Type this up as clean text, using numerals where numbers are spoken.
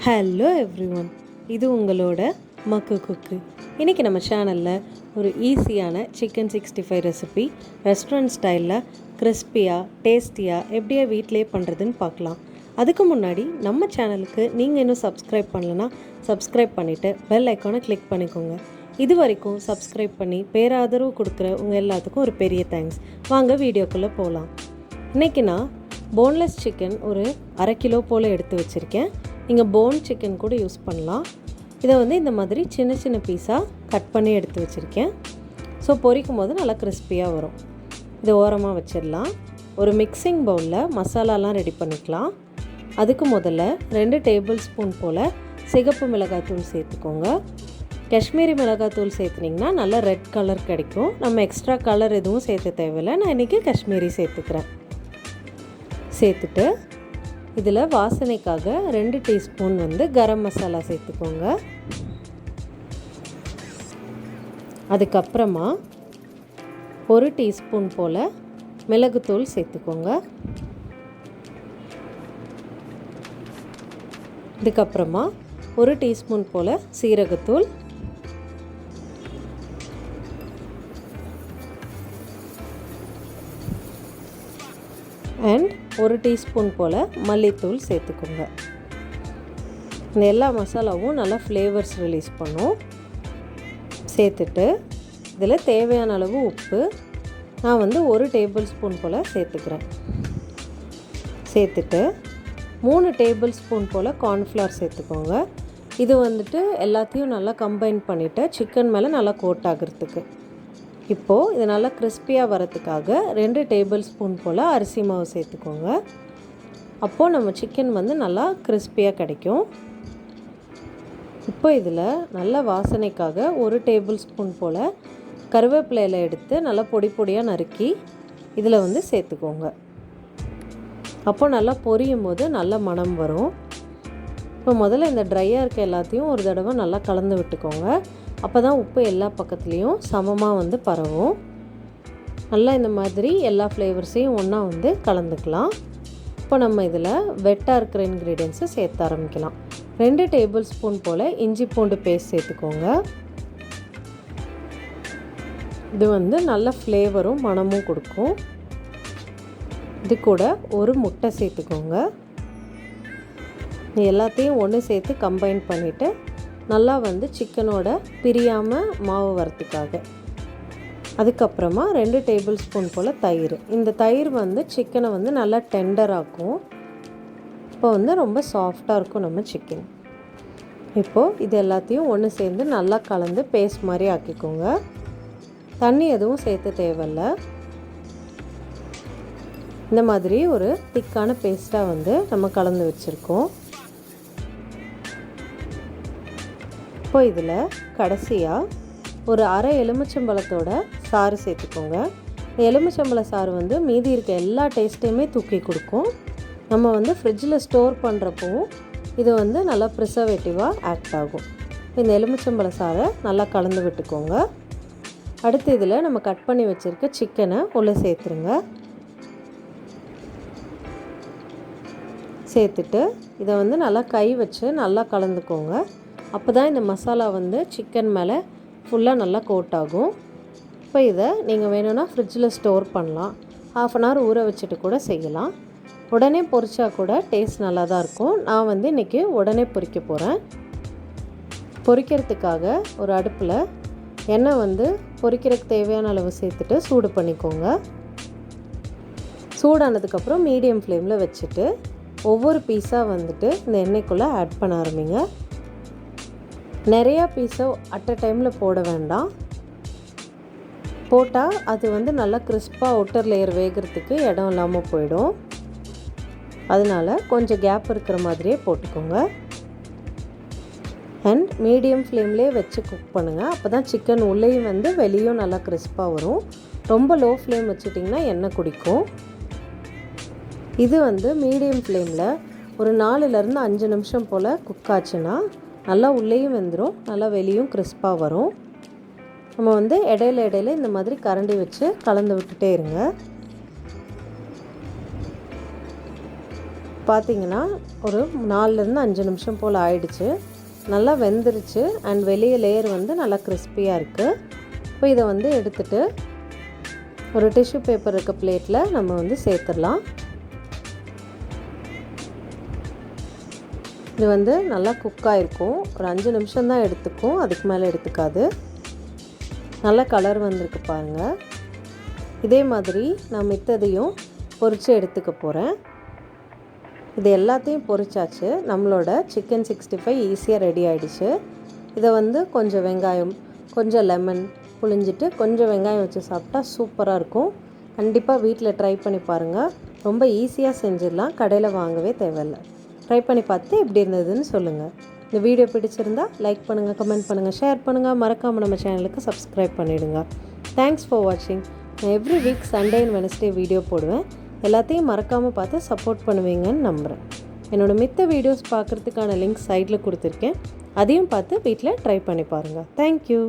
Hello everyone, இது உங்களோட மக்கு குக்கு. இன்றைக்கி நம்ம சேனலில் ஒரு ஈஸியான சிக்கன் 65 ரெசிபி ரெஸ்டாரண்ட் ஸ்டைலில் கிறிஸ்பியாக டேஸ்டியாக எப்படியா வீட்டிலே பண்ணுறதுன்னு பார்க்கலாம். அதுக்கு முன்னாடி நம்ம சேனலுக்கு நீங்கள் இன்னும் சப்ஸ்கிரைப் பண்ணலன்னா சப்ஸ்கிரைப் பண்ணிவிட்டு பெல் ஐக்கானை கிளிக் பண்ணிக்கோங்க. இது வரைக்கும் சப்ஸ்கிரைப் பண்ணி பேராதரவு கொடுக்குற உங்கள் எல்லாத்துக்கும் ஒரு பெரிய தேங்க்ஸ். வாங்க வீடியோக்குள்ளே போகலாம். இன்றைக்கி நான் போன்லெஸ் சிக்கன் ஒரு 1/2 கிலோ போல் எடுத்து வச்சுருக்கேன். நீங்கள் போன் சிக்கன் கூட யூஸ் பண்ணலாம். இதை வந்து இந்த மாதிரி சின்ன சின்ன பீஸாக கட் பண்ணி எடுத்து வச்சுருக்கேன். ஸோ பொரிக்கும் போது நல்லா கிறிஸ்பியாக வரும். இதை ஓரமாக வச்சிடலாம். ஒரு மிக்சிங் பவுலில் மசாலாலாம் ரெடி பண்ணிக்கலாம். அதுக்கு முதல்ல 2 டேபிள் ஸ்பூன் போல் சிகப்பு மிளகாத்தூள் சேர்த்துக்கோங்க. காஷ்மீரி மிளகாத்தூள் சேர்த்துனிங்கன்னா நல்லா ரெட் கலர் கிடைக்கும். நம்ம எக்ஸ்ட்ரா கலர் எதுவும் சேர்த்து தேவையில்லை. நான் இன்றைக்கி காஷ்மீரி சேர்த்துக்கிறேன். சேர்த்துட்டு இதில் வாசனைக்காக 2 டீஸ்பூன் வந்து கரம் மசாலா சேர்த்துக்கோங்க. அதுக்கப்புறமா 1 டீஸ்பூன் போல் மிளகுத்தூள் சேர்த்துக்கோங்க. இதுக்கப்புறமா 1 டீஸ்பூன் போல் சீரகத்தூள், அண்ட் 1 டீஸ்பூன் போல் மல்லித்தூள் சேர்த்துக்கோங்க. இந்த எல்லா மசாலாவும் நல்லா ஃப்ளேவர்ஸ் ரிலீஸ் பண்ணும். சேர்த்துட்டு இதில் தேவையான அளவு உப்பு நான் வந்து 1 டேபிள் ஸ்பூன் போல் சேர்த்துக்கிறேன். சேர்த்துட்டு 3 டேபிள் ஸ்பூன் போல் கார்ன்ஃப்ளவர் சேர்த்துக்கோங்க. இது வந்துட்டு எல்லாத்தையும் நல்லா கம்பைன் பண்ணிவிட்டு சிக்கன் மேலே நல்லா கோட் ஆகிறதுக்கு. இப்போது இது நல்லா கிறிஸ்பியாக வரதுக்காக 2 டேபிள் ஸ்பூன் போல் அரிசி மாவு சேர்த்துக்கோங்க. அப்போது நம்ம சிக்கன் வந்து நல்லா கிறிஸ்பியாக கிடைக்கும். இப்போ இதில் நல்ல வாசனைக்காக 1 டேபிள் ஸ்பூன் போல் கருவேப்பிலையில் எடுத்து நல்லா பொடி பொடியாக நறுக்கி இதில் வந்து சேர்த்துக்கோங்க. அப்போது நல்லா பொரியும் போது நல்ல மணம் வரும். இப்போ முதல்ல இந்த ட்ரையாக இருக்க எல்லாத்தையும் ஒரு தடவை நல்லா கலந்து விட்டுக்கோங்க. அப்போ தான் உப்பு எல்லா பக்கத்துலேயும் சமமாக வந்து பரவும். நல்லா இந்த மாதிரி எல்லா ஃப்ளேவர்ஸையும் ஒன்றா வந்து கலந்துக்கலாம். இப்போ நம்ம இதில் வெட்டாக இருக்கிற இன்க்ரீடியன்ஸை சேர்த்து ஆரம்பிக்கலாம். 2 டேபிள் ஸ்பூன் போல் இஞ்சி பூண்டு பேஸ்ட் சேர்த்துக்கோங்க. இது வந்து நல்ல ஃப்ளேவரும் மணமும் கொடுக்கும். இது கூட 1 முட்டை சேர்த்துக்கோங்க. எல்லாத்தையும் ஒன்று சேர்த்து கம்பைன் பண்ணிவிட்டு நல்லா வந்து சிக்கனோட பிரியாமல் மாவு வரத்துக்காக. அதுக்கப்புறமா 2 டேபிள் ஸ்பூன் போல் தயிர். இந்த தயிர் வந்து சிக்கனை வந்து நல்லா டெண்டராக்கும். இப்போ வந்து ரொம்ப சாஃப்டாக இருக்கும் நம்ம சிக்கன். இப்போது இது எல்லாத்தையும் ஒன்று சேர்ந்து நல்லா கலந்து பேஸ்ட் மாதிரி ஆக்கிக்கோங்க. தண்ணி எதுவும் சேர்த்து தேவையில்லை. இந்த மாதிரி ஒரு திக்கான பேஸ்ட்டாக வந்து நம்ம கலந்து வச்சுருக்கோம். இப்போ இதில் கடைசியாக ஒரு அரை எலுமிச்சம்பழத்தோட சாறு சேர்த்துக்கோங்க. இந்த எலுமிச்சம்பழ சாறு வந்து மீதி இருக்க எல்லா டேஸ்ட்டையுமே தூக்கி கொடுக்கும். நம்ம வந்து ஃப்ரிட்ஜில் ஸ்டோர் பண்ணுறப்பவும் இது வந்து நல்லா ப்ரிசர்வேட்டிவாக ஆக்ட் ஆகும். இந்த எலுமிச்சம்பழ சாறை நல்லா கலந்து விட்டுக்கோங்க. அடுத்து இதில் நம்ம கட் பண்ணி வச்சுருக்க சிக்கனை உள்ளே சேர்த்துருங்க. சேர்த்துட்டு இதை வந்து நல்லா கை வச்சு நல்லா கலந்துக்கோங்க. அப்போ தான் இந்த மசாலா வந்து சிக்கன் மேலே ஃபுல்லாக நல்லா கோட் ஆகும். இப்போ இதை நீங்கள் வேணும்னா ஃப்ரிட்ஜில் ஸ்டோர் பண்ணலாம். 1/2 அன் ஹவர் ஊற வச்சுட்டு கூட செய்யலாம். உடனே பொரிச்சா கூட டேஸ்ட் நல்லா தான் இருக்கும். நான் வந்து இன்றைக்கி உடனே பொரிக்க போகிறேன். பொரிக்கிறதுக்காக ஒரு அடுப்பில் எண்ணெய் வந்து பொரிக்கிறதுக்கு தேவையான அளவு சேர்த்துட்டு சூடு பண்ணிக்கோங்க. சூடானதுக்கப்புறம் மீடியம் ஃப்ளேமில் வச்சுட்டு ஒவ்வொரு பீஸாக வந்துட்டு இந்த எண்ணெய்க்குள்ளே ஆட் பண்ண ஆரம்பிங்க. நிறையா பீஸை அட் அ டைமில் போட வேண்டாம். போட்டால் அது வந்து நல்லா கிறிஸ்பாக அவுட்டர் லேயர் வேகிறதுக்கு இடம் இல்லாமல் போயிடும். அதனால் கொஞ்சம் கேப் இருக்கிற மாதிரியே போட்டுக்கோங்க. அண்ட் மீடியம் ஃப்ளேம்லேயே வச்சு குக் பண்ணுங்கள். அப்போ தான் சிக்கன் உள்ளேயும் வந்து வெளியும் நல்லா கிறிஸ்பாக வரும். ரொம்ப லோ ஃப்ளேம் வச்சுட்டிங்கன்னா எண்ணெய் குடிக்கும். இது வந்து மீடியம் ஃப்ளேமில் ஒரு 4லேருந்து 5 நிமிஷம் போல் குக் ஆச்சுன்னா நல்லா உள்ளேயும் வெந்துடும், நல்லா வெளியும் கிறிஸ்பாக வரும். நம்ம வந்து இடையில இந்த மாதிரி கரண்டி வச்சு கலந்து விட்டுட்டே இருங்க. பார்த்தீங்கன்னா ஒரு 4லேருந்து 5 நிமிஷம் போல் ஆயிடுச்சு. நல்லா வெந்துருச்சு அண்ட் வெளியே லேயர் வந்து நல்லா கிறிஸ்பியாக இருக்குது. இப்போ இதை வந்து எடுத்துகிட்டு ஒரு டிஷ்யூ பேப்பர் இருக்க பிளேட்டில் நம்ம வந்து சேர்த்துடலாம். இது வந்து நல்லா குக்காக இருக்கும். ஒரு 5 நிமிஷம் தான் எடுத்துக்கும், அதுக்கு மேலே எடுத்துக்காது. நல்ல கலர் வந்திருக்கு பாருங்கள். இதே மாதிரி நான் மித்ததையும் பொரித்து எடுத்துக்க போகிறேன். இது எல்லாத்தையும் பொரிச்சாச்சு. நம்மளோட சிக்கன் 65 ஈஸியாக ரெடி ஆகிடுச்சு. இதை வந்து கொஞ்சம் வெங்காயம், கொஞ்சம் லெமன் புழிஞ்சிட்டு கொஞ்சம் வெங்காயம் வச்சு சாப்பிட்டா சூப்பராக இருக்கும். கண்டிப்பாக வீட்டில் ட்ரை பண்ணி பாருங்கள். ரொம்ப ஈஸியாக செஞ்சிடலாம், கடையில் வாங்கவே தேவையில்லை. ட்ரை பண்ணி பார்த்து எப்படி இருந்ததுன்னு சொல்லுங்கள். இந்த வீடியோ பிடிச்சிருந்தா லைக் பண்ணுங்கள், கமெண்ட் பண்ணுங்கள், ஷேர் பண்ணுங்கள். மறக்காமல் நம்ம சேனலுக்கு சப்ஸ்கிரைப் பண்ணிவிடுங்க. தேங்க்ஸ் ஃபார் வாட்சிங். நான் every week Sunday and Wednesday video போடுவேன். எல்லாத்தையும் மறக்காமல் பார்த்து சப்போர்ட் பண்ணுவீங்கன்னு நம்புகிறேன். என்னோடய மித்த வீடியோஸ் பார்க்குறதுக்கான லிங்க் சைடில் கொடுத்துருக்கேன். அதையும் பார்த்து வீட்டில் ட்ரை பண்ணி பாருங்கள். தேங்க்யூ.